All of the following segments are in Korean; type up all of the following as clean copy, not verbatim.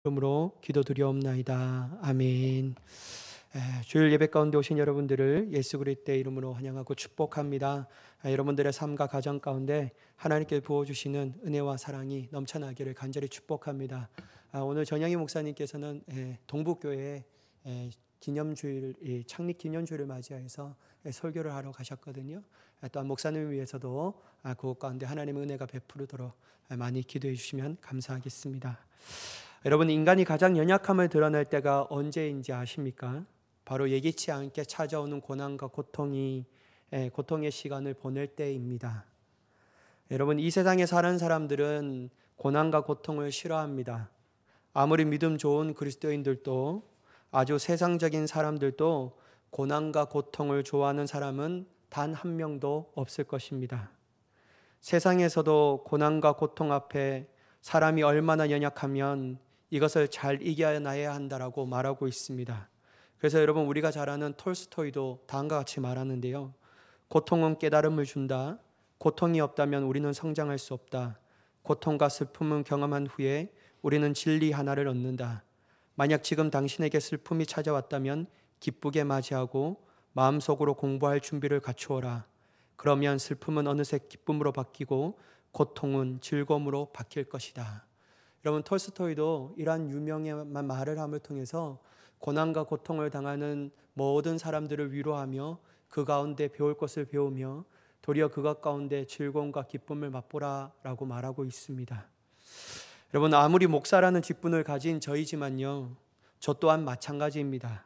이름으로 기도드리옵나이다. 아멘. 주일 예배 가운데 오신 여러분들을 예수 그리스도의 이름으로 환영하고 축복합니다. 여러분들의 삶과 가정 가운데 하나님께 부어주시는 은혜와 사랑이 넘쳐나기를 간절히 축복합니다. 오늘 전영희 목사님께서는 동북교회 기념주일, 창립 기념주일을 맞이해서 설교를 하러 가셨거든요. 또한 목사님을 위해서도 그곳 가운데 하나님의 은혜가 베푸르도록 많이 기도해 주시면 감사하겠습니다. 여러분, 인간이 가장 연약함을 드러낼 때가 언제인지 아십니까? 바로 예기치 않게 찾아오는 고난과 고통의 시간을 보낼 때입니다. 여러분, 이 세상에 사는 사람들은 고난과 고통을 싫어합니다. 아무리 믿음 좋은 그리스도인들도, 아주 세상적인 사람들도 고난과 고통을 좋아하는 사람은 단 한 명도 없을 것입니다. 세상에서도 고난과 고통 앞에 사람이 얼마나 연약하면 이것을 잘 이겨나야 한다라고 말하고 있습니다. 그래서 여러분, 우리가 잘 아는 톨스토이도 다음과 같이 말하는데요. 고통은 깨달음을 준다. 고통이 없다면 우리는 성장할 수 없다. 고통과 슬픔을 경험한 후에 우리는 진리 하나를 얻는다. 만약 지금 당신에게 슬픔이 찾아왔다면 기쁘게 맞이하고 마음속으로 공부할 준비를 갖추어라. 그러면 슬픔은 어느새 기쁨으로 바뀌고 고통은 즐거움으로 바뀔 것이다. 여러분, 톨스토이도 이러한 유명한 말을 함을 통해서 고난과 고통을 당하는 모든 사람들을 위로하며 그 가운데 배울 것을 배우며 도리어 그것 가운데 즐거움과 기쁨을 맛보라라고 말하고 있습니다. 여러분, 아무리 목사라는 직분을 가진 저희지만요, 저 또한 마찬가지입니다.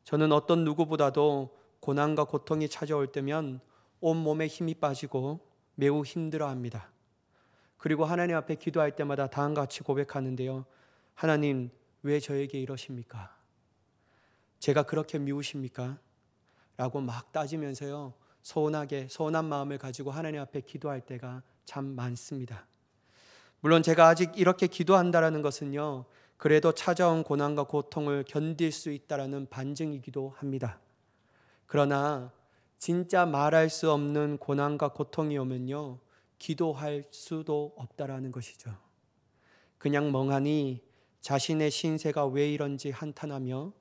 저는 어떤 누구보다도 고난과 고통이 찾아올 때면 온몸에 힘이 빠지고 매우 힘들어합니다. 그리고 하나님 앞에 기도할 때마다 다음과 같이 고백하는데요. 하나님, 왜 저에게 이러십니까? 제가 그렇게 미우십니까? 라고 막 따지면서요, 서운한 마음을 가지고 하나님 앞에 기도할 때가 참 많습니다. 물론 제가 아직 이렇게 기도한다는 것은요, 그래도 찾아온 고난과 고통을 견딜 수 있다는 반증이기도 합니다. 그러나 진짜 말할 수 없는 고난과 고통이 오면요, 기도할 수도 없다라는 것이죠. 그냥 멍하니 자신의 신세가 왜 이런지 한탄하며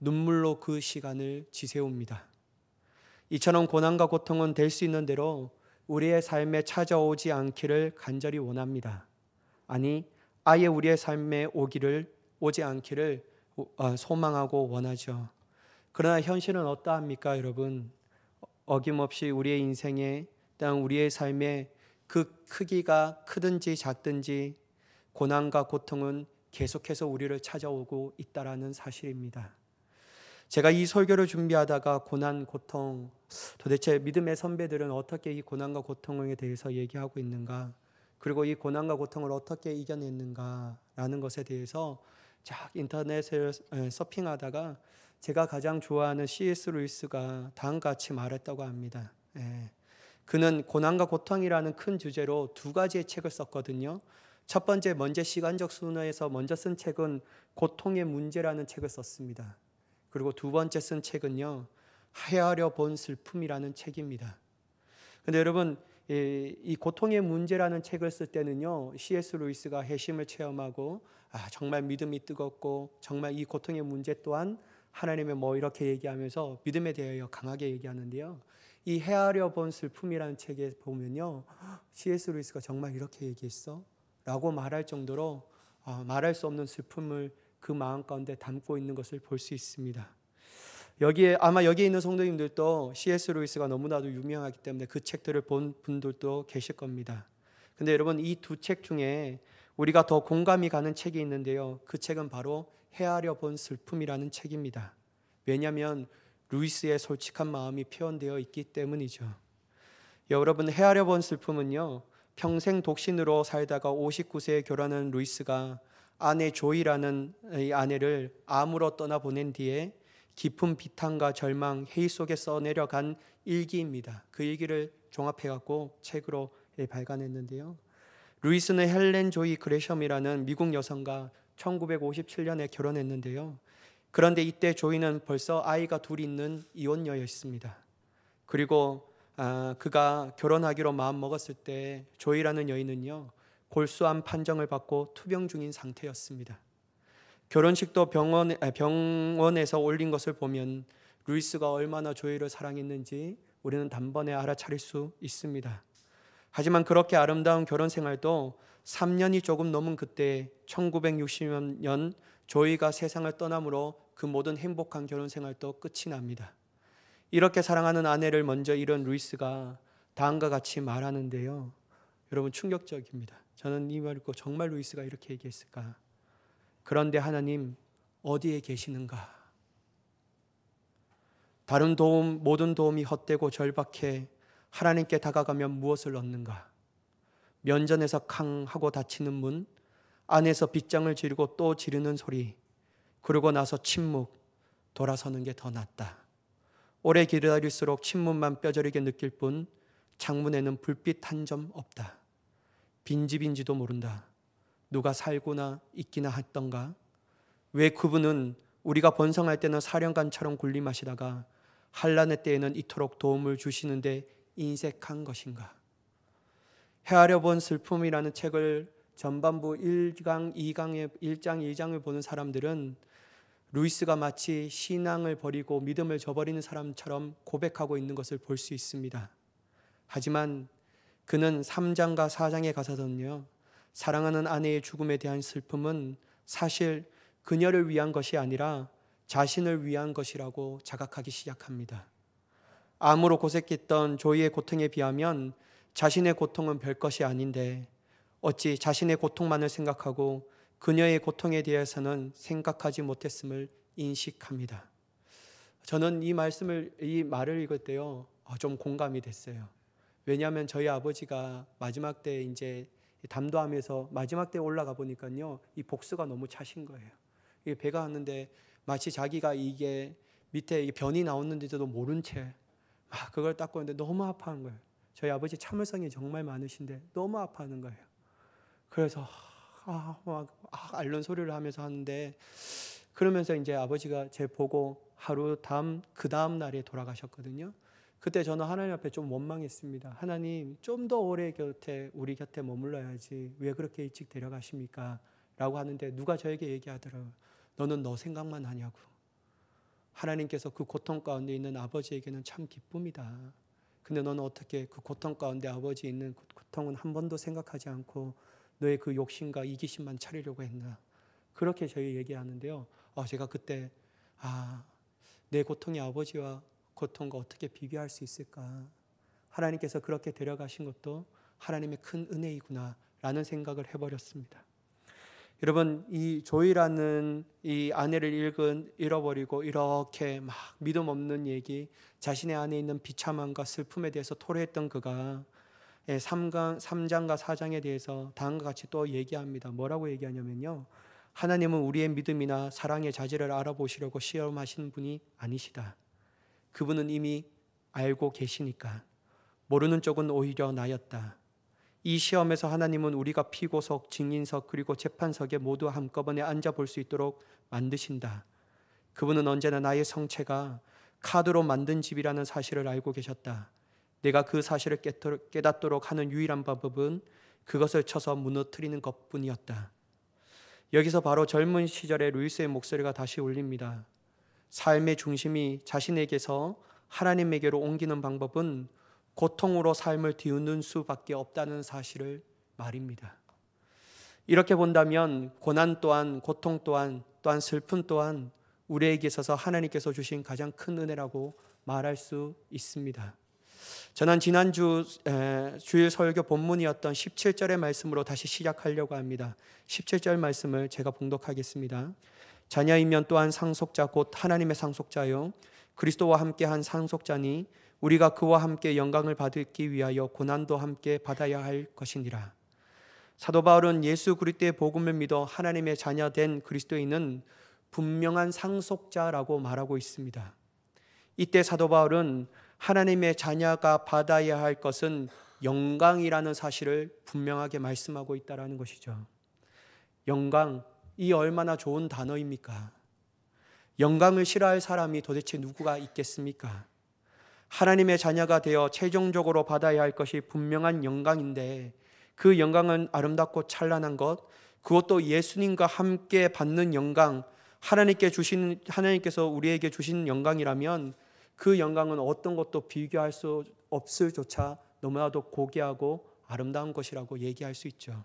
눈물로 그 시간을 지새웁니다. 이처럼 고난과 고통은 될 수 있는 대로 우리의 삶에 찾아오지 않기를 간절히 원합니다. 아니, 아예 우리의 삶에 오지 않기를 소망하고 원하죠. 그러나 현실은 어떠합니까, 여러분? 어김없이 우리의 인생에, 또한 우리의 삶에 그 크기가 크든지 작든지 고난과 고통은 계속해서 우리를 찾아오고 있다라는 사실입니다. 제가 이 설교를 준비하다가 고난, 고통, 도대체 믿음의 선배들은 어떻게 이 고난과 고통에 대해서 얘기하고 있는가, 그리고 이 고난과 고통을 어떻게 이겨냈는가라는 것에 대해서 쫙 인터넷을 서핑하다가 제가 가장 좋아하는 C.S. 루이스가 다음과 같이 말했다고 합니다. 그는 고난과 고통이라는 큰 주제로 두 가지의 책을 썼거든요. 첫 번째, 먼저 시간적 순서에서 먼저 쓴 책은 고통의 문제라는 책을 썼습니다. 그리고 두 번째 쓴 책은요, 헤아려 본 슬픔이라는 책입니다. 근데 여러분, 이 고통의 문제라는 책을 쓸 때는요, C.S. 루이스가 회심을 체험하고 정말 믿음이 뜨겁고 정말 이 고통의 문제 또한 하나님의 이렇게 얘기하면서 믿음에 대하여 강하게 얘기하는데요. 이 헤아려 본 슬픔이라는 책에 보면요, C.S. 루이스가 정말 이렇게 얘기했어? 라고 말할 정도로 말할 수 없는 슬픔을 그 마음 가운데 담고 있는 것을 볼 수 있습니다. 아마 여기에 있는 성도님들도 C.S. 루이스가 너무나도 유명하기 때문에 그 책들을 본 분들도 계실 겁니다. 근데 여러분, 이 두 책 중에 우리가 더 공감이 가는 책이 있는데요. 그 책은 바로 헤아려 본 슬픔이라는 책입니다. 왜냐하면 루이스의 솔직한 마음이 표현되어 있기 때문이죠. 여러분, 헤아려 본 슬픔은요, 평생 독신으로 살다가 59세에 결혼한 루이스가 아내 조이라는 이 아내를 암으로 떠나보낸 뒤에 깊은 비탄과 절망, 회의 속에 써내려간 일기입니다. 그 일기를 종합해갖고 책으로 발간했는데요. 루이스는 헬렌 조이 그레샴이라는 미국 여성과 1957년에 결혼했는데요. 그런데 이때 조이는 벌써 아이가 둘 있는 이혼녀였습니다. 그리고 그가 결혼하기로 마음먹었을 때 조이라는 여인은요, 골수암 판정을 받고 투병 중인 상태였습니다. 결혼식도 병원에서 올린 것을 보면 루이스가 얼마나 조이를 사랑했는지 우리는 단번에 알아차릴 수 있습니다. 하지만 그렇게 아름다운 결혼 생활도 3년이 조금 넘은 그때 1960년 조이가 세상을 떠남으로 그 모든 행복한 결혼 생활도 끝이 납니다. 이렇게 사랑하는 아내를 먼저 잃은 루이스가 다음과 같이 말하는데요. 여러분, 충격적입니다. 저는 이 말을 듣고 정말 루이스가 이렇게 얘기했을까? 그런데 하나님 어디에 계시는가? 다른 도움, 모든 도움이 헛되고 절박해 하나님께 다가가면 무엇을 얻는가? 면전에서 캉 하고 닫히는 문, 안에서 빗장을 지르고 또 지르는 소리, 그러고 나서 침묵, 돌아서는 게 더 낫다. 오래 기다릴수록 침문만 뼈저리게 느낄 뿐 창문에는 불빛 한 점 없다. 빈집인지도 모른다. 누가 살고나 있기나 했던가? 왜 그분은 우리가 번성할 때는 사령관처럼 군림하시다가 환난의 때에는 이토록 도움을 주시는데 인색한 것인가? 헤아려 본 슬픔이라는 책을 전반부 1장 2장을 보는 사람들은 루이스가 마치 신앙을 버리고 믿음을 저버리는 사람처럼 고백하고 있는 것을 볼 수 있습니다. 하지만 그는 3장과 4장에 가서는요, 사랑하는 아내의 죽음에 대한 슬픔은 사실 그녀를 위한 것이 아니라 자신을 위한 것이라고 자각하기 시작합니다. 암으로 고생했던 조이의 고통에 비하면 자신의 고통은 별것이 아닌데 어찌 자신의 고통만을 생각하고 그녀의 고통에 대해서는 생각하지 못했음을 인식합니다. 저는 이 말을 읽을 때요, 좀 공감이 됐어요. 왜냐하면 저희 아버지가 마지막 때 이제 담도하면서 마지막 때 올라가 보니까요, 이 복수가 너무 차신 거예요. 이게 배가 왔는데 마치 자기가 이게 밑에 변이 나왔는데도 모른 채 막 그걸 닦고 있는데 너무 아파하는 거예요. 저희 아버지 참을성이 정말 많으신데 너무 아파하는 거예요. 그래서 앓는 소리를 하면서 하는데, 그러면서 이제 아버지가 제 보고 그 다음 날에 돌아가셨거든요. 그때 저는 하나님 앞에 좀 원망했습니다. 하나님, 좀 더 오래 우리 곁에 머물러야지 왜 그렇게 일찍 데려가십니까? 라고 하는데 누가 저에게 얘기하더라고요. 너는 너 생각만 하냐고. 하나님께서 그 고통 가운데 있는 아버지에게는 참 기쁨이다. 근데 너는 어떻게 그 고통 가운데 아버지 있는 고통은 한 번도 생각하지 않고 너의 그 욕심과 이기심만 차리려고 했나? 그렇게 저희 얘기하는데요. 제가 그때 내 고통이 아버지와 고통과 어떻게 비교할 수 있을까? 하나님께서 그렇게 데려가신 것도 하나님의 큰 은혜이구나 라는 생각을 해버렸습니다. 여러분, 이 조이라는 이 아내를 잃어버리고 이렇게 막 믿음 없는 얘기, 자신의 안에 있는 비참함과 슬픔에 대해서 토로했던 그가 3장과 4장에 대해서 다음과 같이 또 얘기합니다. 뭐라고 얘기하냐면요, 하나님은 우리의 믿음이나 사랑의 자질을 알아보시려고 시험하신 분이 아니시다. 그분은 이미 알고 계시니까 모르는 쪽은 오히려 나였다. 이 시험에서 하나님은 우리가 피고석, 증인석 그리고 재판석에 모두 한꺼번에 앉아볼 수 있도록 만드신다. 그분은 언제나 나의 성체가 카드로 만든 집이라는 사실을 알고 계셨다. 내가 그 사실을 깨닫도록 하는 유일한 방법은 그것을 쳐서 무너뜨리는 것뿐이었다. 여기서 바로 젊은 시절의 루이스의 목소리가 다시 울립니다. 삶의 중심이 자신에게서 하나님에게로 옮기는 방법은 고통으로 삶을 뒤우는 수밖에 없다는 사실을 말입니다. 이렇게 본다면 고난 또한, 고통 또한 슬픔 또한 우리에게 있어서 하나님께서 주신 가장 큰 은혜라고 말할 수 있습니다. 저는 지난주 주일 설교 본문이었던 17절의 말씀으로 다시 시작하려고 합니다. 17절 말씀을 제가 봉독하겠습니다. 자녀이면 또한 상속자 곧 하나님의 상속자요 그리스도와 함께한 상속자니 우리가 그와 함께 영광을 받기 위하여 고난도 함께 받아야 할 것이니라. 사도 바울은 예수 그리스도의 복음을 믿어 하나님의 자녀된 그리스도인은 분명한 상속자라고 말하고 있습니다. 이때 사도 바울은 하나님의 자녀가 받아야 할 것은 영광이라는 사실을 분명하게 말씀하고 있다는 것이죠. 영광, 이 얼마나 좋은 단어입니까? 영광을 싫어할 사람이 도대체 누구가 있겠습니까? 하나님의 자녀가 되어 최종적으로 받아야 할 것이 분명한 영광인데 그 영광은 아름답고 찬란한 것, 그것도 예수님과 함께 받는 영광, 하나님께서 우리에게 주신 영광이라면 그 영광은 어떤 것도 비교할 수 없을 조차 너무나도 고귀하고 아름다운 것이라고 얘기할 수 있죠.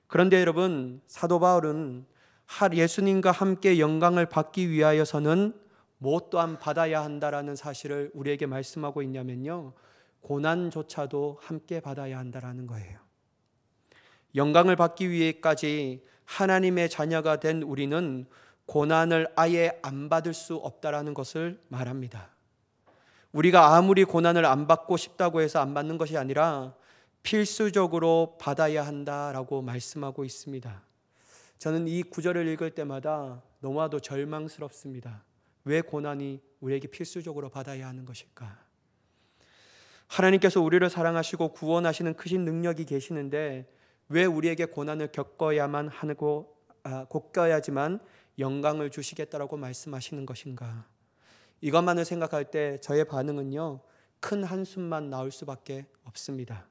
그런데 여러분, 사도 바울은 예수님과 함께 영광을 받기 위하여서는 무엇 또한 받아야 한다라는 사실을 우리에게 말씀하고 있냐면요, 고난조차도 함께 받아야 한다라는 거예요. 영광을 받기 위해까지 하나님의 자녀가 된 우리는 고난을 아예 안 받을 수 없다라는 것을 말합니다. 우리가 아무리 고난을 안 받고 싶다고 해서 안 받는 것이 아니라 필수적으로 받아야 한다라고 말씀하고 있습니다. 저는 이 구절을 읽을 때마다 너무나도 절망스럽습니다. 왜 고난이 우리에게 필수적으로 받아야 하는 것일까? 하나님께서 우리를 사랑하시고 구원하시는 크신 능력이 계시는데 왜 우리에게 고난을 겪어야지만 영광을 주시겠다라고 말씀하시는 것인가? 이것만을 생각할 때 저의 반응은요, 큰 한숨만 나올 수밖에 없습니다.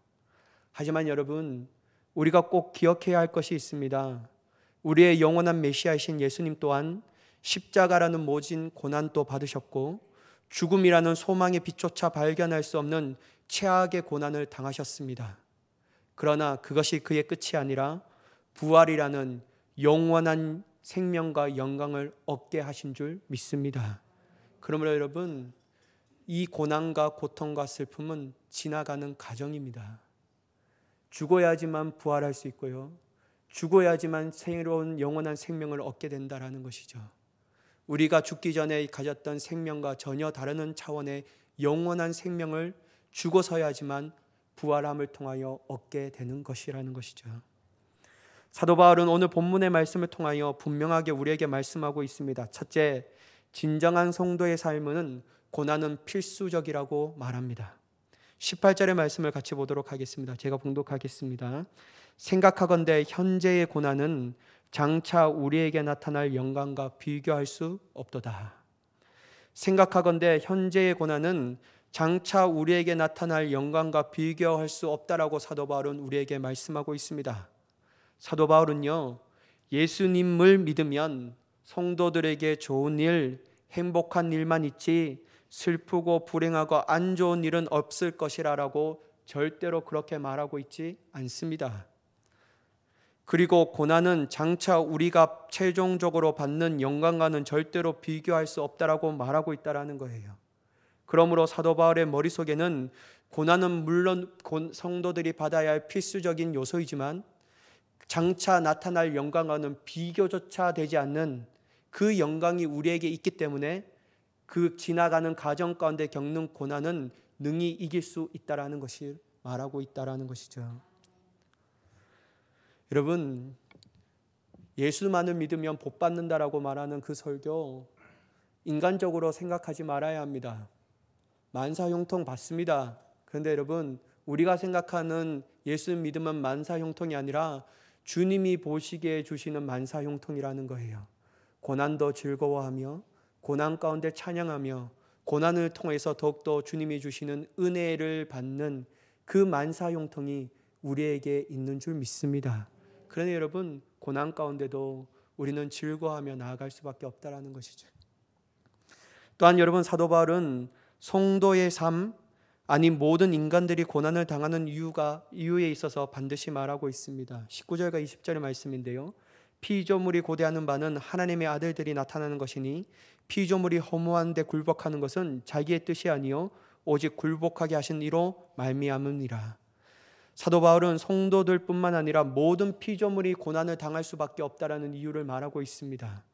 하지만 여러분, 우리가 꼭 기억해야 할 것이 있습니다. 우리의 영원한 메시아이신 예수님 또한 십자가라는 모진 고난도 받으셨고 죽음이라는 소망의 빛조차 발견할 수 없는 최악의 고난을 당하셨습니다. 그러나 그것이 그의 끝이 아니라 부활이라는 영원한 생명과 영광을 얻게 하신 줄 믿습니다. 그러므로 여러분, 이 고난과 고통과 슬픔은 지나가는 과정입니다. 죽어야지만 부활할 수 있고요, 죽어야지만 새로운 영원한 생명을 얻게 된다라는 것이죠. 우리가 죽기 전에 가졌던 생명과 전혀 다른 차원의 영원한 생명을 죽어서야지만 부활함을 통하여 얻게 되는 것이라는 것이죠. 사도 바울은 오늘 본문의 말씀을 통하여 분명하게 우리에게 말씀하고 있습니다. 첫째, 진정한 성도의 삶은 고난은 필수적이라고 말합니다. 18절의 말씀을 같이 보도록 하겠습니다. 제가 봉독하겠습니다. 생각하건대 현재의 고난은 장차 우리에게 나타날 영광과 비교할 수 없도다. 생각하건대 현재의 고난은 장차 우리에게 나타날 영광과 비교할 수 없다라고 사도 바울은 우리에게 말씀하고 있습니다. 사도 바울은요, 예수님을 믿으면 성도들에게 좋은 일, 행복한 일만 있지 슬프고 불행하고 안 좋은 일은 없을 것이라고 절대로 그렇게 말하고 있지 않습니다. 그리고 고난은 장차 우리가 최종적으로 받는 영광과는 절대로 비교할 수 없다라고 말하고 있다라는 거예요. 그러므로 사도 바울의 머릿속에는 고난은 물론 성도들이 받아야 할 필수적인 요소이지만 장차 나타날 영광과는 비교조차 되지 않는 그 영광이 우리에게 있기 때문에 그 지나가는 과정 가운데 겪는 고난은 능히 이길 수 있다라는 것을 말하고 있다라는 것이죠. 여러분, 예수만을 믿으면 복 받는다라고 말하는 그 설교, 인간적으로 생각하지 말아야 합니다. 만사형통 받습니다. 그런데 여러분, 우리가 생각하는 예수 믿음은 만사형통이 아니라 주님이 보시기에 주시는 만사형통이라는 거예요. 고난도 즐거워하며 고난 가운데 찬양하며 고난을 통해서 더욱더 주님이 주시는 은혜를 받는 그 만사형통이 우리에게 있는 줄 믿습니다. 그러니 여러분, 고난 가운데도 우리는 즐거워하며 나아갈 수밖에 없다라는 것이죠. 또한 여러분, 사도 바울은 성도의 삶, 아니 모든 인간들이 고난을 당하는 이유에 있어서 반드시 말하고 있습니다. 19절과 20절의 말씀인데요, 피조물이 고대하는 바는 하나님의 아들들이 나타나는 것이니 피조물이 허무한데 굴복하는 것은 자기의 뜻이 아니요 오직 굴복하게 하신 이로 말미암음이라. 사도 바울은 성도들뿐만 아니라 모든 피조물이 고난을 당할 수밖에 없다라는 이유를 말하고 있습니다.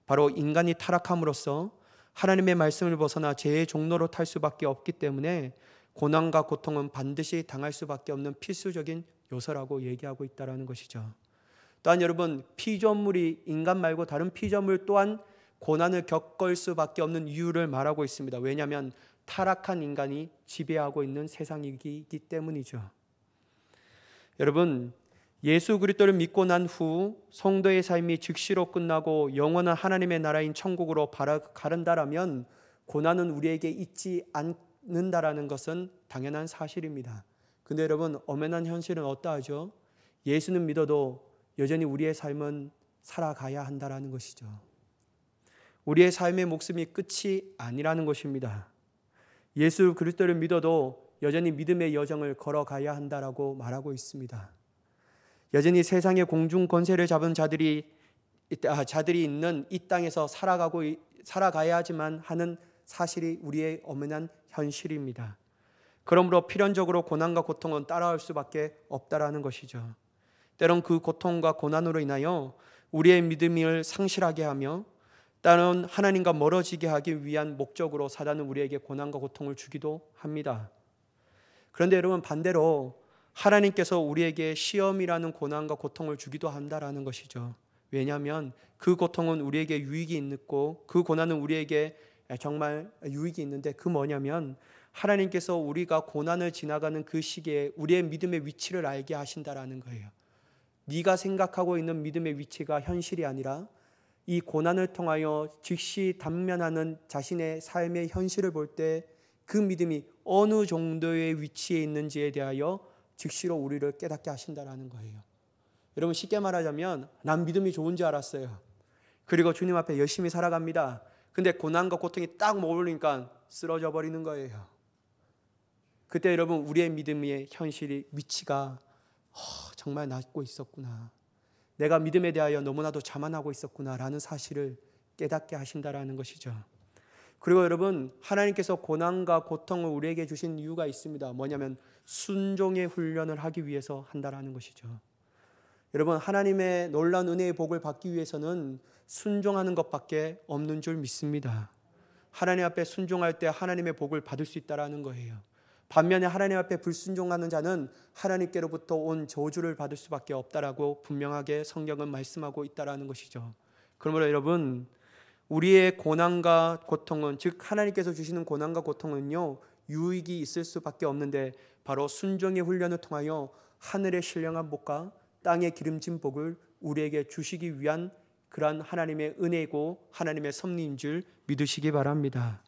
바로 인간이 타락함으로써 하나님의 말씀을 벗어나 죄의 종로로 탈 수밖에 없기 때문에 고난과 고통은 반드시 당할 수밖에 없는 필수적인 요소라고 얘기하고 있다는 것이죠. 또한 여러분, 피조물이 인간 말고 다른 피조물 또한 고난을 겪을 수밖에 없는 이유를 말하고 있습니다. 왜냐하면 타락한 인간이 지배하고 있는 세상이기 때문이죠. 여러분, 예수 그리스도를 믿고 난 후 성도의 삶이 즉시로 끝나고 영원한 하나님의 나라인 천국으로 가른다라면 고난은 우리에게 있지 않는다라는 것은 당연한 사실입니다. 근데 여러분, 엄연한 현실은 어떠하죠? 예수는 믿어도 여전히 우리의 삶은 살아가야 한다라는 것이죠. 우리의 삶의 목숨이 끝이 아니라는 것입니다. 예수 그리스도를 믿어도 여전히 믿음의 여정을 걸어가야 한다라고 말하고 있습니다. 여전히 세상의 공중 권세를 잡은 자들이 있는 이 땅에서 살아가야 하지만 하는 사실이 우리의 엄연한 현실입니다. 그러므로 필연적으로 고난과 고통은 따라올 수밖에 없다라는 것이죠. 때론 그 고통과 고난으로 인하여 우리의 믿음을 상실하게 하며 때론 하나님과 멀어지게 하기 위한 목적으로 사단은 우리에게 고난과 고통을 주기도 합니다. 그런데 여러분, 반대로 하나님께서 우리에게 시험이라는 고난과 고통을 주기도 한다라는 것이죠. 왜냐하면 그 고통은 우리에게 유익이 있고 그 고난은 우리에게 정말 유익이 있는데, 그 뭐냐면 하나님께서 우리가 고난을 지나가는 그 시기에 우리의 믿음의 위치를 알게 하신다라는 거예요. 네가 생각하고 있는 믿음의 위치가 현실이 아니라 이 고난을 통하여 즉시 단면하는 자신의 삶의 현실을 볼 때 그 믿음이 어느 정도의 위치에 있는지에 대하여 즉시로 우리를 깨닫게 하신다라는 거예요. 여러분, 쉽게 말하자면 난 믿음이 좋은 줄 알았어요. 그리고 주님 앞에 열심히 살아갑니다. 근데 고난과 고통이 딱 머무르니까 쓰러져 버리는 거예요. 그때 여러분, 우리의 믿음의 현실이 위치가 정말 낮고 있었구나, 내가 믿음에 대하여 너무나도 자만하고 있었구나 라는 사실을 깨닫게 하신다라는 것이죠. 그리고 여러분, 하나님께서 고난과 고통을 우리에게 주신 이유가 있습니다. 뭐냐면 순종의 훈련을 하기 위해서 한다라는 것이죠. 여러분, 하나님의 놀라운 은혜의 복을 받기 위해서는 순종하는 것밖에 없는 줄 믿습니다. 하나님 앞에 순종할 때 하나님의 복을 받을 수 있다라는 거예요. 반면에 하나님 앞에 불순종하는 자는 하나님께로부터 온 저주를 받을 수밖에 없다라고 분명하게 성경은 말씀하고 있다라는 것이죠. 그러므로 여러분, 우리의 고난과 고통은, 즉 하나님께서 주시는 고난과 고통은요, 유익이 있을 수밖에 없는데 바로 순종의 훈련을 통하여 하늘의 신령한 복과 땅의 기름진 복을 우리에게 주시기 위한 그러한 하나님의 은혜이고 하나님의 섭리인 줄 믿으시기 바랍니다.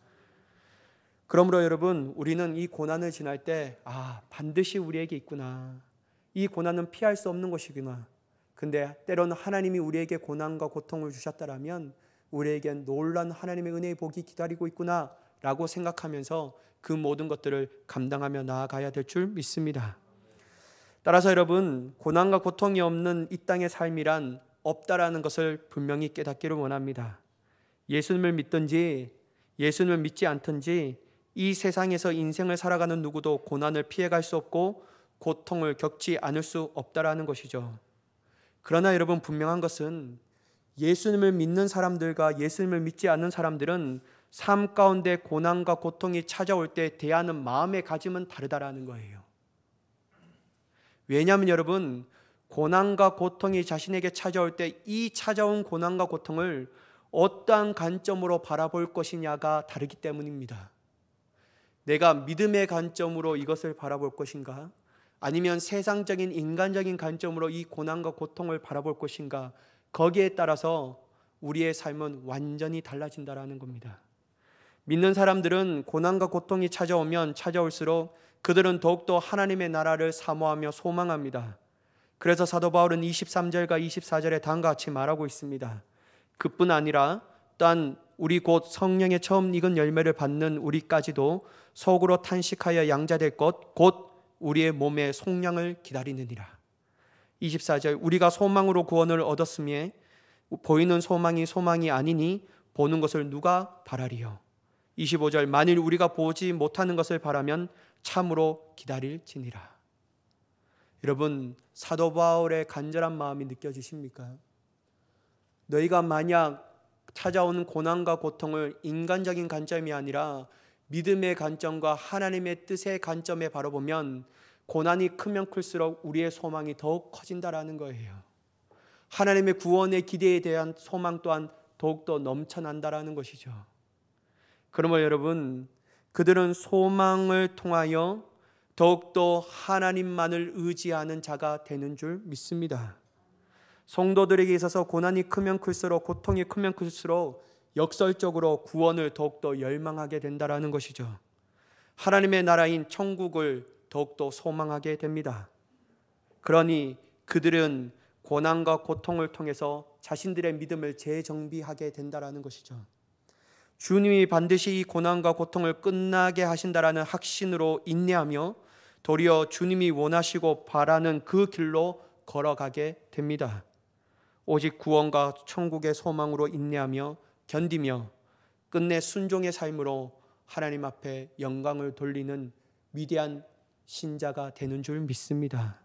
그러므로 여러분, 우리는 이 고난을 지날 때 반드시 우리에게 있구나, 이 고난은 피할 수 없는 것이구나. 근데 때로는 하나님이 우리에게 고난과 고통을 주셨다라면 우리에겐 놀라운 하나님의 은혜의 복이 기다리고 있구나 라고 생각하면서 그 모든 것들을 감당하며 나아가야 될 줄 믿습니다. 따라서 여러분, 고난과 고통이 없는 이 땅의 삶이란 없다라는 것을 분명히 깨닫기를 원합니다. 예수님을 믿든지 예수님을 믿지 않든지 이 세상에서 인생을 살아가는 누구도 고난을 피해갈 수 없고 고통을 겪지 않을 수 없다라는 것이죠. 그러나 여러분, 분명한 것은 예수님을 믿는 사람들과 예수님을 믿지 않는 사람들은 삶 가운데 고난과 고통이 찾아올 때 대하는 마음의 가짐은 다르다라는 거예요. 왜냐하면 여러분, 고난과 고통이 자신에게 찾아올 때 이 찾아온 고난과 고통을 어떠한 관점으로 바라볼 것이냐가 다르기 때문입니다. 내가 믿음의 관점으로 이것을 바라볼 것인가, 아니면 세상적인 인간적인 관점으로 이 고난과 고통을 바라볼 것인가, 거기에 따라서 우리의 삶은 완전히 달라진다라는 겁니다. 믿는 사람들은 고난과 고통이 찾아오면 찾아올수록 그들은 더욱더 하나님의 나라를 사모하며 소망합니다. 그래서 사도 바울은 23절과 24절에 다음과 같이 말하고 있습니다. 그뿐 아니라 또한 우리 곧 성령의 처음 익은 열매를 받는 우리까지도 속으로 탄식하여 양자될 것 곧 우리의 몸의 속량을 기다리느니라. 24절, 우리가 소망으로 구원을 얻었으며 보이는 소망이 소망이 아니니 보는 것을 누가 바라리요. 25절, 만일 우리가 보지 못하는 것을 바라면 참으로 기다릴지니라. 여러분, 사도 바울의 간절한 마음이 느껴지십니까? 너희가 만약 찾아오는 고난과 고통을 인간적인 관점이 아니라 믿음의 관점과 하나님의 뜻의 관점에 바라보면 고난이 크면 클수록 우리의 소망이 더욱 커진다라는 거예요. 하나님의 구원의 기대에 대한 소망 또한 더욱더 넘쳐난다라는 것이죠. 그러므로 여러분, 그들은 소망을 통하여 더욱더 하나님만을 의지하는 자가 되는 줄 믿습니다. 성도들에게 있어서 고난이 크면 클수록, 고통이 크면 클수록 역설적으로 구원을 더욱더 열망하게 된다라는 것이죠. 하나님의 나라인 천국을 더욱더 소망하게 됩니다. 그러니 그들은 고난과 고통을 통해서 자신들의 믿음을 재정비하게 된다라는 것이죠. 주님이 반드시 이 고난과 고통을 끝나게 하신다라는 확신으로 인내하며 도리어 주님이 원하시고 바라는 그 길로 걸어가게 됩니다. 오직 구원과 천국의 소망으로 인내하며 견디며 끝내 순종의 삶으로 하나님 앞에 영광을 돌리는 위대한 신자가 되는 줄 믿습니다.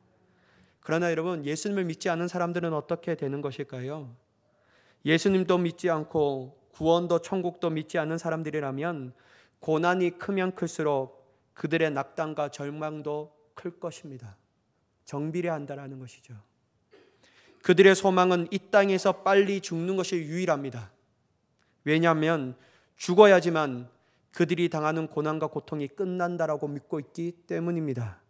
그러나 여러분, 예수님을 믿지 않은 사람들은 어떻게 되는 것일까요? 예수님도 믿지 않고 구원도 천국도 믿지 않는 사람들이라면 고난이 크면 클수록 그들의 낙담과 절망도 클 것입니다. 정비례한다라는 것이죠. 그들의 소망은 이 땅에서 빨리 죽는 것이 유일합니다. 왜냐하면 죽어야지만 그들이 당하는 고난과 고통이 끝난다라고 믿고 있기 때문입니다.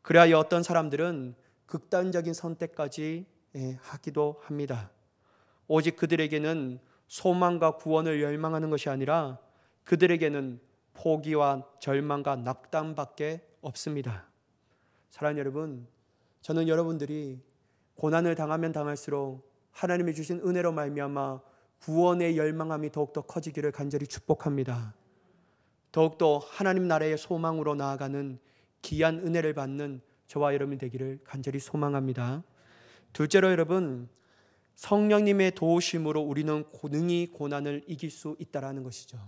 그래야 어떤 사람들은 극단적인 선택까지 하기도 합니다. 오직 그들에게는 소망과 구원을 열망하는 것이 아니라 그들에게는 포기와 절망과 낙담밖에 없습니다. 사랑하는 여러분, 저는 여러분들이 고난을 당하면 당할수록 하나님이 주신 은혜로 말미암아 구원의 열망함이 더욱더 커지기를 간절히 축복합니다. 더욱더 하나님 나라의 소망으로 나아가는 귀한 은혜를 받는 저와 여러분이 되기를 간절히 소망합니다. 둘째로 여러분, 성령님의 도우심으로 우리는 능히 고난을 이길 수 있다는 것이죠.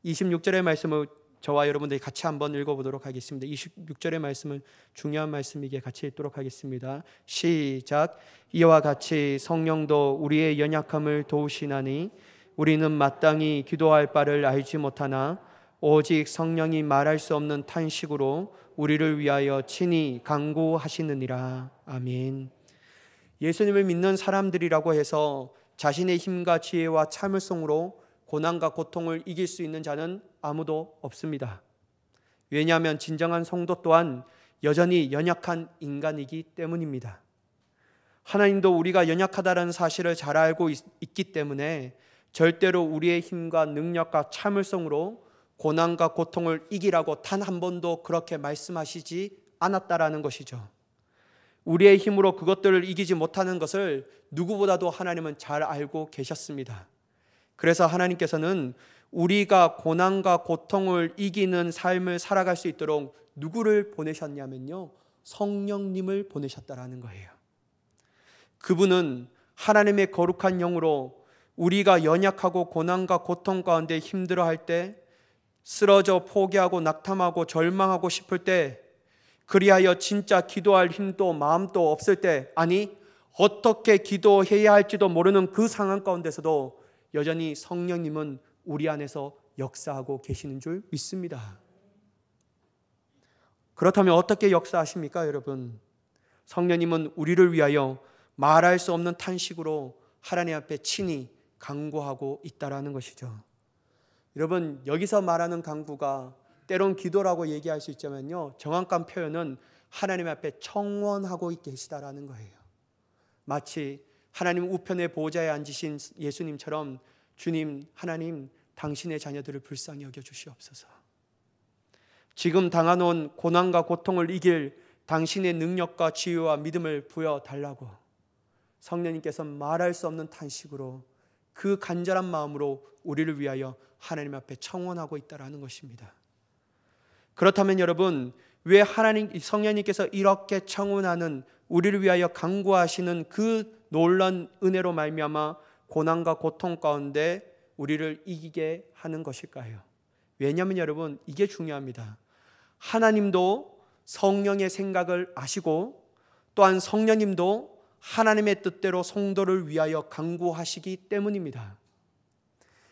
26절의 말씀을 저와 여러분들이 같이 한번 읽어보도록 하겠습니다. 26절의 말씀은 중요한 말씀이기에 같이 읽도록 하겠습니다. 시작. 이와 같이 성령도 우리의 연약함을 도우시나니 우리는 마땅히 기도할 바를 알지 못하나 오직 성령이 말할 수 없는 탄식으로 우리를 위하여 친히 간구하시느니라. 아멘. 예수님을 믿는 사람들이라고 해서 자신의 힘과 지혜와 참을성으로 고난과 고통을 이길 수 있는 자는 아무도 없습니다. 왜냐하면 진정한 성도 또한 여전히 연약한 인간이기 때문입니다. 하나님도 우리가 연약하다는 사실을 잘 알고 있기 때문에 절대로 우리의 힘과 능력과 참을성으로 고난과 고통을 이기라고 단 한 번도 그렇게 말씀하시지 않았다라는 것이죠. 우리의 힘으로 그것들을 이기지 못하는 것을 누구보다도 하나님은 잘 알고 계셨습니다. 그래서 하나님께서는 우리가 고난과 고통을 이기는 삶을 살아갈 수 있도록 누구를 보내셨냐면요, 성령님을 보내셨다라는 거예요. 그분은 하나님의 거룩한 영으로 우리가 연약하고 고난과 고통 가운데 힘들어할 때, 쓰러져 포기하고 낙담하고 절망하고 싶을 때, 그리하여 진짜 기도할 힘도 마음도 없을 때, 아니 어떻게 기도해야 할지도 모르는 그 상황 가운데서도 여전히 성령님은 우리 안에서 역사하고 계시는 줄 믿습니다. 그렇다면 어떻게 역사하십니까, 여러분? 성령님은 우리를 위하여 말할 수 없는 탄식으로 하나님 앞에 친히 간구하고 있다라는 것이죠. 여러분, 여기서 말하는 간구가 때론 기도라고 얘기할 수 있지만요, 정확한 표현은 하나님 앞에 청원하고 계시다라는 거예요. 마치 하나님 우편의 보좌에 앉으신 예수님처럼, 주님, 하나님, 당신의 자녀들을 불쌍히 여겨 주시옵소서. 지금 당하는 고난과 고통을 이길 당신의 능력과 지혜와 믿음을 부여달라고 성령님께서 말할 수 없는 탄식으로 그 간절한 마음으로 우리를 위하여 하나님 앞에 청원하고 있다라는 것입니다. 그렇다면 여러분, 왜 성령님께서 이렇게 청원하는, 우리를 위하여 간구하시는 그 놀라운 은혜로 말미암아 고난과 고통 가운데 우리를 이기게 하는 것일까요? 왜냐하면 여러분, 이게 중요합니다. 하나님도 성령의 생각을 아시고 또한 성령님도 하나님의 뜻대로 성도를 위하여 간구하시기 때문입니다.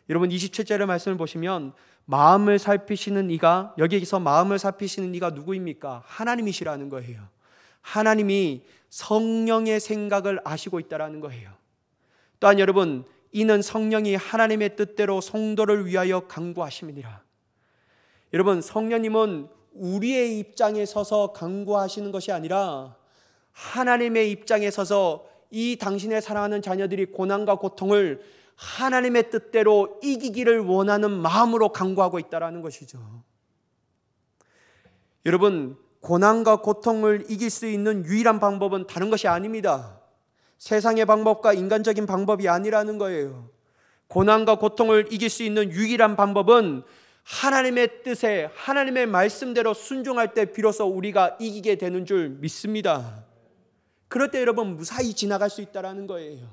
여러분, 27절의 말씀을 보시면 마음을 살피시는 이가, 여기서 마음을 살피시는 이가 누구입니까? 하나님이시라는 거예요. 하나님이 성령의 생각을 아시고 있다라는 거예요. 또한 여러분, 이는 성령이 하나님의 뜻대로 성도를 위하여 간구하심이니라. 여러분, 성령님은 우리의 입장에 서서 간구하시는 것이 아니라 하나님의 입장에 서서 이 당신의 사랑하는 자녀들이 고난과 고통을 하나님의 뜻대로 이기기를 원하는 마음으로 간구하고 있다라는 것이죠. 여러분, 고난과 고통을 이길 수 있는 유일한 방법은 다른 것이 아닙니다. 세상의 방법과 인간적인 방법이 아니라는 거예요. 고난과 고통을 이길 수 있는 유일한 방법은 하나님의 뜻에, 하나님의 말씀대로 순종할 때 비로소 우리가 이기게 되는 줄 믿습니다. 그럴 때 여러분 무사히 지나갈 수 있다는 거예요.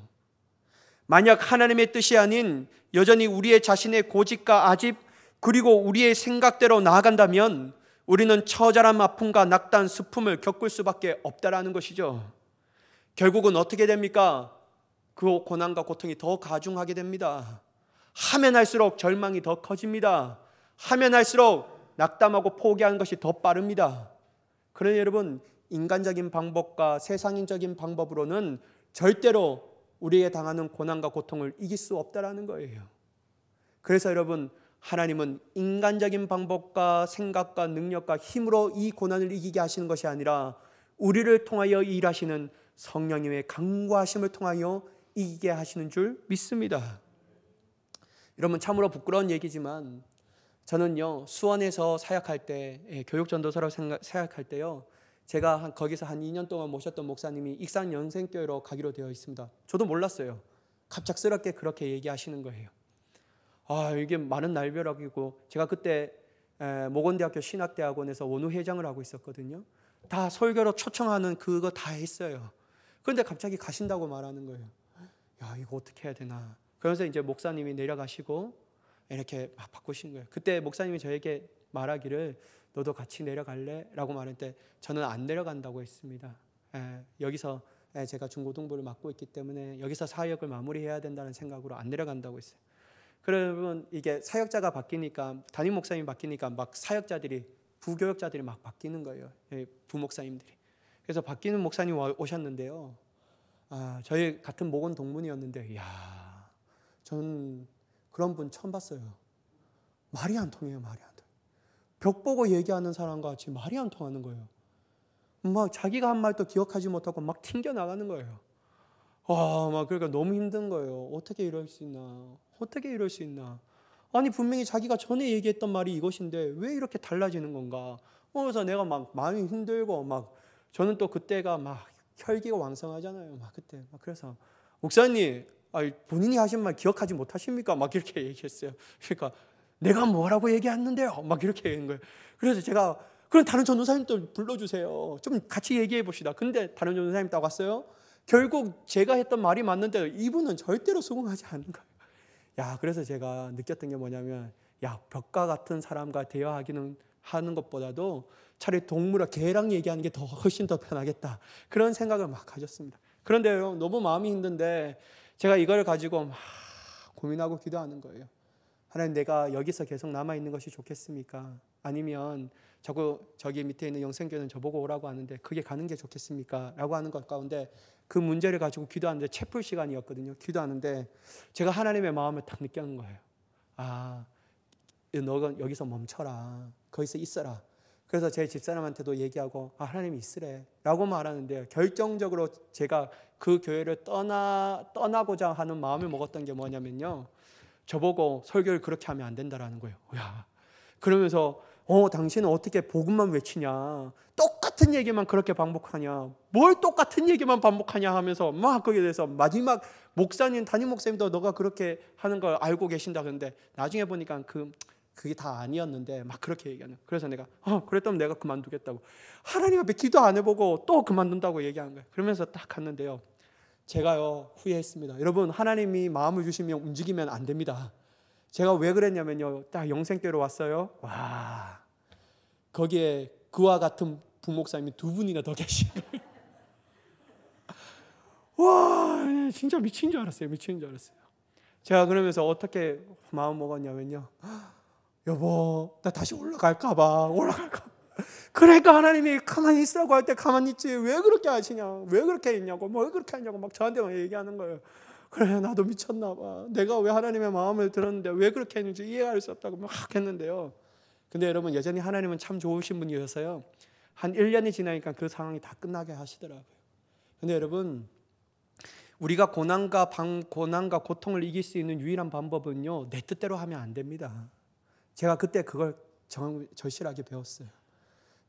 만약 하나님의 뜻이 아닌 여전히 우리의 자신의 고집과 아집 그리고 우리의 생각대로 나아간다면 우리는 처절한 아픔과 낙단, 슬픔을 겪을 수밖에 없다라는 것이죠. 결국은 어떻게 됩니까? 그 고난과 고통이 더 가중하게 됩니다. 하면 할수록 절망이 더 커집니다. 하면 할수록 낙담하고 포기하는 것이 더 빠릅니다. 그러니 여러분, 인간적인 방법과 세상적인 방법으로는 절대로 우리에 당하는 고난과 고통을 이길 수 없다라는 거예요. 그래서 여러분, 하나님은 인간적인 방법과 생각과 능력과 힘으로 이 고난을 이기게 하시는 것이 아니라 우리를 통하여 일하시는 성령님의 강구하심을 통하여 이기게 하시는 줄 믿습니다. 여러분, 참으로 부끄러운 얘기지만 저는요, 수원에서 사역할 때, 교육전도사로 사역할 때요, 제가 거기서 한 2년 동안 모셨던 목사님이 익산연생교회로 가기로 되어 있습니다. 저도 몰랐어요. 갑작스럽게 그렇게 얘기하시는 거예요. 이게 많은 날벼락이고, 제가 그때 모건대학교 신학대학원에서 원우회장을 하고 있었거든요. 다 설교로 초청하는 그거 다 했어요. 그런데 갑자기 가신다고 말하는 거예요. 야, 이거 어떻게 해야 되나. 그러면서 이제 목사님이 내려가시고 이렇게 막 바꾸신 거예요. 그때 목사님이 저에게 말하기를 너도 같이 내려갈래? 라고 말했는데 저는 안 내려간다고 했습니다. 여기서 제가 중고등부를 맡고 있기 때문에 여기서 사역을 마무리해야 된다는 생각으로 안 내려간다고 했어요. 그러면 이게 사역자가 바뀌니까, 담임 목사님이 바뀌니까 막 사역자들이, 부교역자들이 막 바뀌는 거예요. 부목사님들이. 그래서 바뀌는 목사님 오셨는데요. 저희 같은 목원 동문이었는데, 이야, 저는 그런 분 처음 봤어요. 말이 안 통해요, 말이 안 통해요. 벽 보고 얘기하는 사람과 같이 말이 안 통하는 거예요. 막 자기가 한 말도 기억하지 못하고 막 튕겨 나가는 거예요. 막 그러니까 너무 힘든 거예요. 어떻게 이럴 수 있나? 어떻게 이럴 수 있나? 아니 분명히 자기가 전에 얘기했던 말이 이것인데 왜 이렇게 달라지는 건가? 그래서 내가 막 마음이 힘들고 막 저는 또 그때가 막 혈기가 왕성하잖아요. 막 그때 막 그래서 목사님, 본인이 하신 말 기억하지 못하십니까? 막 이렇게 얘기했어요. 그러니까 내가 뭐라고 얘기했는데요? 막 이렇게 얘기한 거예요. 그래서 제가 그럼 다른 전도사님도 불러주세요. 좀 같이 얘기해 봅시다. 근데 다른 전도사님 딱 왔어요. 결국 제가 했던 말이 맞는데 이분은 절대로 수긍하지 않는 거예요. 야, 그래서 제가 느꼈던 게 뭐냐면, 야, 벽과 같은 사람과 대화하기는 하는 것보다도 차라리 동물과 개랑 얘기하는 게 더 훨씬 더 편하겠다. 그런 생각을 막 가졌습니다. 그런데 너무 마음이 힘든데 제가 이걸 가지고 막 고민하고 기도하는 거예요. 하나님, 내가 여기서 계속 남아있는 것이 좋겠습니까? 아니면 저기 밑에 있는 영생교회는 저보고 오라고 하는데 그게 가는 게 좋겠습니까? 라고 하는 것 가운데 그 문제를 가지고 기도하는데 채플 시간이었거든요. 기도하는데 제가 하나님의 마음을 딱 느끼는 거예요. 너가 여기서 멈춰라. 거기서 있어라. 그래서 제 집사람한테도 얘기하고 하나님이 있으래 라고 말하는데 결정적으로 제가 그 교회를 떠나고자 하는 마음을 먹었던 게 뭐냐면요, 저보고 설교를 그렇게 하면 안 된다라는 거예요. 야, 그러면서 당신은 어떻게 복음만 외치냐, 똑같은 얘기만 그렇게 반복하냐, 뭘 똑같은 얘기만 반복하냐 하면서 막 거기에 대해서 마지막 목사님, 담임 목사님도 너가 그렇게 하는 걸 알고 계신다. 그런데 나중에 보니까 그게 다 아니었는데 막 그렇게 얘기하는. 그래서 내가 그랬다면 내가 그만두겠다고, 하나님 앞에 기도 안 해보고 또 그만둔다고 얘기한 거예요. 그러면서 딱 갔는데요, 제가요 후회했습니다. 여러분, 하나님이 마음을 주시면 움직이면 안 됩니다. 제가 왜 그랬냐면요, 딱 영생교회로 왔어요. 와, 거기에 그와 같은 부목사님이 2분이나 더 계신 거예요. 와, 진짜 미친 줄 알았어요. 미친 줄 알았어요. 제가 그러면서 어떻게 마음 먹었냐면요, 여보, 나 다시 올라갈까 봐. 그러니까 하나님이 가만히 있으라고 할 때 가만히 있지 왜 그렇게 하시냐, 왜 그렇게 했냐고, 왜 그렇게 하냐고 막 저한테 막 얘기하는 거예요. 그래, 나도 미쳤나 봐. 내가 왜 하나님의 마음을 들었는데 왜 그렇게 했는지 이해할 수 없다고 막 했는데요. 근데 여러분, 여전히 하나님은 참 좋으신 분이어서요, 한 1년이 지나니까 그 상황이 다 끝나게 하시더라고요. 근데 여러분, 우리가 고난과 고통을 이길 수 있는 유일한 방법은요, 내 뜻대로 하면 안 됩니다. 제가 그때 그걸 절실하게 배웠어요.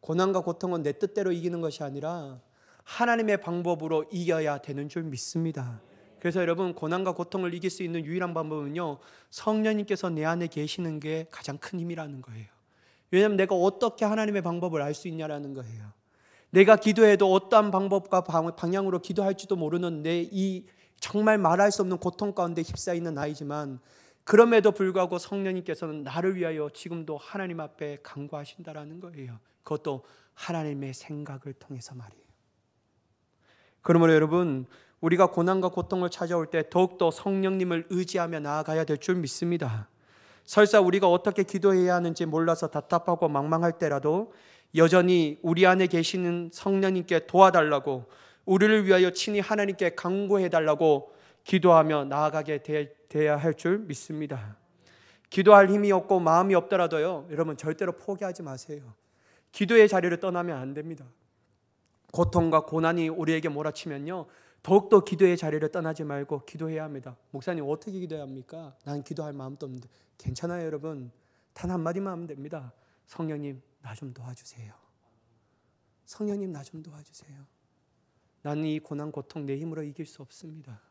고난과 고통은 내 뜻대로 이기는 것이 아니라 하나님의 방법으로 이겨야 되는 줄 믿습니다. 그래서 여러분, 고난과 고통을 이길 수 있는 유일한 방법은요, 성령님께서 내 안에 계시는 게 가장 큰 힘이라는 거예요. 왜냐하면 내가 어떻게 하나님의 방법을 알 수 있냐라는 거예요. 내가 기도해도 어떠한 방법과 방향으로 기도할지도 모르는 내 이 정말 말할 수 없는 고통 가운데 휩싸이는 나이지만, 그럼에도 불구하고 성령님께서는 나를 위하여 지금도 하나님 앞에 간구하신다라는 거예요. 그것도 하나님의 생각을 통해서 말이에요. 그러므로 여러분, 우리가 고난과 고통을 찾아올 때 더욱더 성령님을 의지하며 나아가야 될 줄 믿습니다. 설사 우리가 어떻게 기도해야 하는지 몰라서 답답하고 망망할 때라도 여전히 우리 안에 계시는 성령님께 도와달라고, 우리를 위하여 친히 하나님께 간구해달라고 기도하며 나아가게 돼야 할 줄 믿습니다. 기도할 힘이 없고 마음이 없더라도요, 여러분 절대로 포기하지 마세요. 기도의 자리를 떠나면 안 됩니다. 고통과 고난이 우리에게 몰아치면요, 더욱더 기도의 자리를 떠나지 말고 기도해야 합니다. 목사님, 어떻게 기도해야 합니까? 난 기도할 마음도 없는데. 괜찮아요 여러분. 단 한마디만 하면 됩니다. 성령님, 나 좀 도와주세요. 성령님, 나 좀 도와주세요. 나는 이 고난 고통 내 힘으로 이길 수 없습니다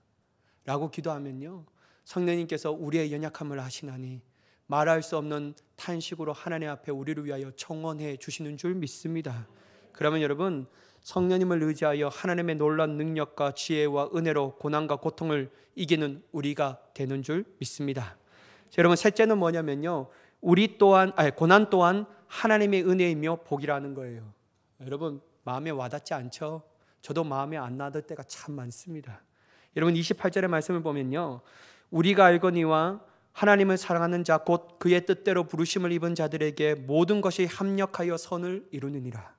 라고 기도하면요, 성령님께서 우리의 연약함을 아시나니 말할 수 없는 탄식으로 하나님 앞에 우리를 위하여 청원해 주시는 줄 믿습니다. 그러면 여러분, 성령님을 의지하여 하나님의 놀라운 능력과 지혜와 은혜로 고난과 고통을 이기는 우리가 되는 줄 믿습니다. 자, 여러분, 셋째는 뭐냐면요, 고난 또한 하나님의 은혜이며 복이라는 거예요. 여러분, 마음에 와닿지 않죠? 저도 마음에 안 와닿을 때가 참 많습니다. 여러분, 28절의 말씀을 보면요, 우리가 알거니와 하나님을 사랑하는 자 곧 그의 뜻대로 부르심을 입은 자들에게 모든 것이 합력하여 선을 이루느니라.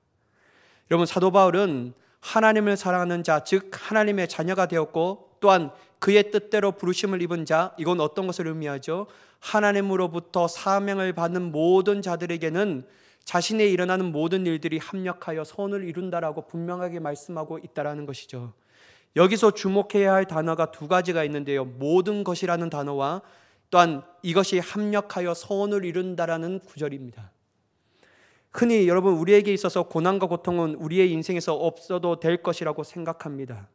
여러분, 사도 바울은 하나님을 사랑하는 자, 즉 하나님의 자녀가 되었고, 또한 그의 뜻대로 부르심을 입은 자, 이건 어떤 것을 의미하죠? 하나님으로부터 사명을 받는 모든 자들에게는 자신의 일어나는 모든 일들이 합력하여 선을 이룬다라고 분명하게 말씀하고 있다라는 것이죠. 여기서 주목해야 할 단어가 두 가지가 있는데요, 모든 것이라는 단어와 또한 이것이 합력하여 선을 이룬다라는 구절입니다. 흔히 여러분, 우리에게 있어서 고난과 고통은 우리의 인생에서 없어도 될 것이라고 생각합니다.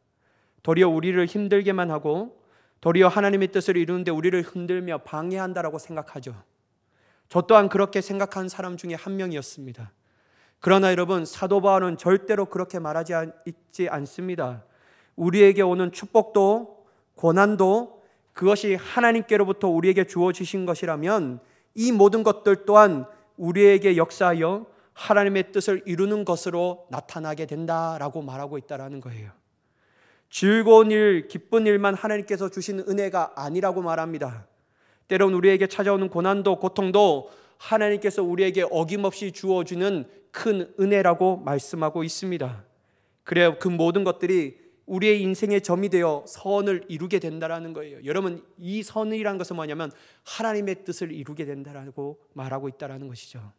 도리어 우리를 힘들게만 하고, 도리어 하나님의 뜻을 이루는데 우리를 흔들며 방해한다라고 생각하죠. 저 또한 그렇게 생각한 사람 중에 한 명이었습니다. 그러나 여러분, 사도 바울은 절대로 그렇게 말하지 있지 않습니다. 우리에게 오는 축복도 고난도 그것이 하나님께로부터 우리에게 주어지신 것이라면 이 모든 것들 또한 우리에게 역사하여 하나님의 뜻을 이루는 것으로 나타나게 된다라고 말하고 있다는 거예요. 즐거운 일, 기쁜 일만 하나님께서 주시는 은혜가 아니라고 말합니다. 때론 우리에게 찾아오는 고난도 고통도 하나님께서 우리에게 어김없이 주어주는 큰 은혜라고 말씀하고 있습니다. 그래야 그 모든 것들이 우리의 인생의 점이 되어 선을 이루게 된다는 거예요. 여러분, 이 선이라는 것은 뭐냐면 하나님의 뜻을 이루게 된다고 말하고 있다는 것이죠.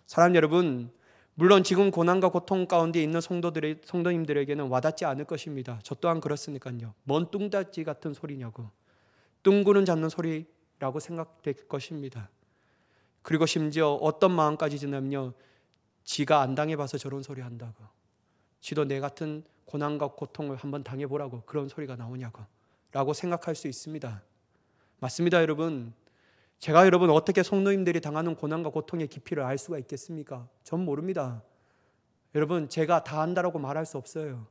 사랑 여러분, 물론 지금 고난과 고통 가운데 있는 성도님들에게는 와닿지 않을 것입니다. 저 또한 그렇으니까요. 뭔 뚱다지 같은 소리냐고, 뚱구는 잡는 소리라고 생각될 것입니다. 그리고 심지어 어떤 마음까지 드냐면요, 지가 안 당해봐서 저런 소리 한다고, 지도 내 같은 고난과 고통을 한번 당해보라고 그런 소리가 나오냐고 라고 생각할 수 있습니다. 맞습니다 여러분. 제가 여러분 어떻게 성도님들이 당하는 고난과 고통의 깊이를 알 수가 있겠습니까? 전 모릅니다. 여러분, 제가 다 안다라고 말할 수 없어요.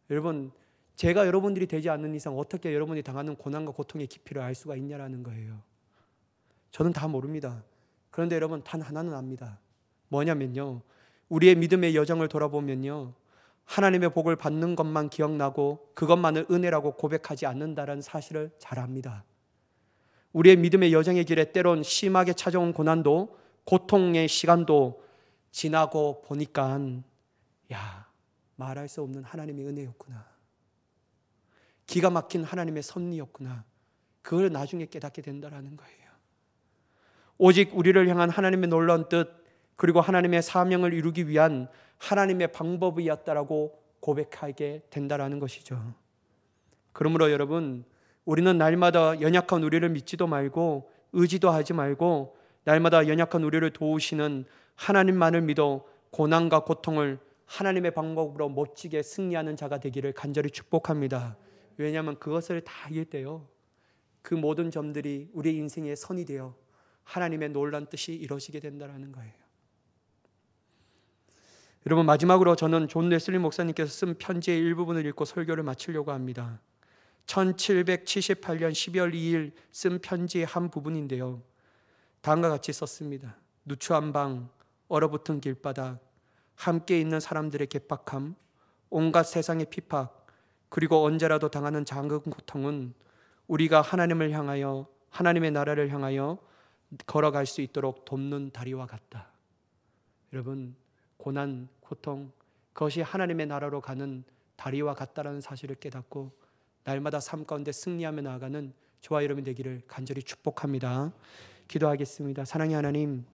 여러분, 제가 여러분들이 되지 않는 이상 어떻게 여러분이 당하는 고난과 고통의 깊이를 알 수가 있냐라는 거예요. 저는 다 모릅니다. 그런데 여러분, 단 하나는 압니다. 뭐냐면요, 우리의 믿음의 여정을 돌아보면요, 하나님의 복을 받는 것만 기억나고 그것만을 은혜라고 고백하지 않는다는 사실을 잘 압니다. 우리의 믿음의 여정의 길에 때론 심하게 찾아온 고난도, 고통의 시간도 지나고 보니까 말할 수 없는 하나님의 은혜였구나, 기가 막힌 하나님의 섭리였구나, 그걸 나중에 깨닫게 된다는 거예요. 오직 우리를 향한 하나님의 놀라운 뜻, 그리고 하나님의 사명을 이루기 위한 하나님의 방법이었다라고 고백하게 된다는 것이죠. 그러므로 여러분, 우리는 날마다 연약한 우리를 믿지도 말고 의지도 하지 말고 날마다 연약한 우리를 도우시는 하나님만을 믿어 고난과 고통을 하나님의 방법으로 멋지게 승리하는 자가 되기를 간절히 축복합니다. 왜냐하면 그것을 다 이길 때요, 그 모든 점들이 우리의 인생의 선이 되어 하나님의 놀라운 뜻이 이루어지게 된다는 거예요. 여러분, 마지막으로 저는 존 웨슬리 목사님께서 쓴 편지의 일부분을 읽고 설교를 마치려고 합니다. 1778년 12월 2일 쓴 편지의 한 부분인데요, 다음과 같이 썼습니다. 누추한 방, 얼어붙은 길바닥, 함께 있는 사람들의 개박함, 온갖 세상의 핍박, 그리고 언제라도 당하는 작은 고통은 우리가 하나님을 향하여, 하나님의 나라를 향하여 걸어갈 수 있도록 돕는 다리와 같다. 여러분, 고난, 고통, 그것이 하나님의 나라로 가는 다리와 같다라는 사실을 깨닫고 날마다 삶 가운데 승리하며 나아가는 저와 여러분이 되기를 간절히 축복합니다. 기도하겠습니다. 사랑의 하나님,